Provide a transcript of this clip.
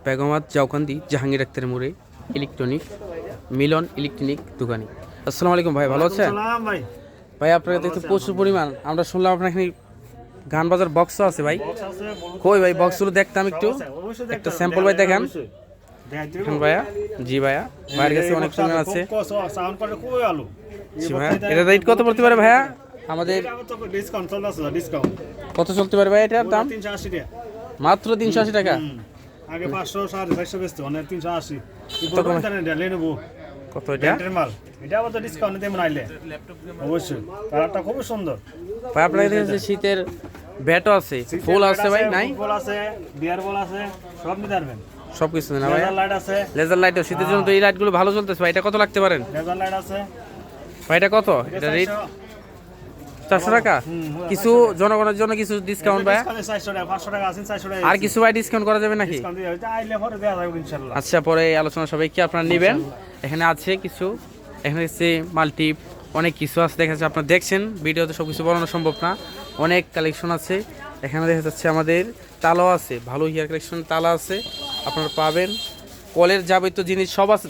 বেগমাত জাউকান্দি জাহাঙ্গীর আক্তার মোড়ে ইলেকট্রনিক মিলন ইলেকট্রনিক দোকানি। আসসালামু আলাইকুম ভাই, ভালো আছেন? সালাম ভাই। ভাই আপনার কাছে তো প্রচুর পরিমাণ, আমরা শুনলাম আপনার এখানে গান বাজার বক্সও আছে ভাই। বক্স আছে, ব্লুটুথ কই ভাই আছে, বক্সগুলো দেখতাম একটু, সব আছে, অবশ্যই দেখতে একটা হবে। স্যাম্পল ভাই দেখান। দেখাই দিবো। হ্যাঁ ভাইয়া, জি ভাইয়া, ভাইয়ের কাছে অনেক পরিমাণ আছে। খুব কষ্ট, সাউন্ড করে খুবই ভালো। জি ভাইয়া, এটা রেট কত পড়তে পারে ভাইয়া? আমাদের এটা আবার তো ডিসকাউন্ট চলতেছে, ডিসকাউন্ট কত চলতে পারে ভাই এটার দাম? 380 টাকা। মাত্র 380 টাকা। আগে 500 450 বেচতো, মানে 380। কি কত বলবো কমে? জানেন, এটা নেবো কত এটা ব্র্যান্ডের মাল। এটা আবার তো ডিসকাউন্ট দেবেন আইলে অবশ্যই। কালারটা খুব সুন্দর। ভাই আপনার কাছে শীতের ব্যাটও আছে, ফুল আছে ভাই? নাই, বল আছে, বিয়ার বল আছে, সব নিতে পারবেন। সবকিছু না ভাই? লেজার লাইট আছে, লেজার লাইটও শীতের জন্য তো এই লাইটগুলো ভালো চলতেছে ভাই। এটা কত লাগতে পারেন লেজার লাইট আছে। ভাই? এটা কত? এটা রেট 400 টাকা। কিছু জনগণের জন্য কিছু ডিসকাউন্ট ভাই? 400 টাকা, 500 টাকা আছে, 400 টাকা। আর কিছু ভাই ডিসকাউন্ট করা যাবে নাকি? ডিসকাউন্ট দিয়ে হয়তো আইলে পরে দেওয়া যাবে ইনশাআল্লাহ। আচ্ছা, পরে এই আলোচনা সবাই কি আপনারা নেবেন। এখানে আছে কিছু, এখানে হচ্ছে মাল্টি অনেক কিছু আছে, দেখা যাচ্ছে আপনারা দেখছেন ভিডিওতে সব কিছু বলানো সম্ভব না, অনেক কালেকশন আছে। এখানে দেখা যাচ্ছে আমাদের তালাও আছে, ভালো হেয়ার কালেকশন তালা আছে, আপনারা পাবেন। কলের যাবতীয় জিনিস সব আছে।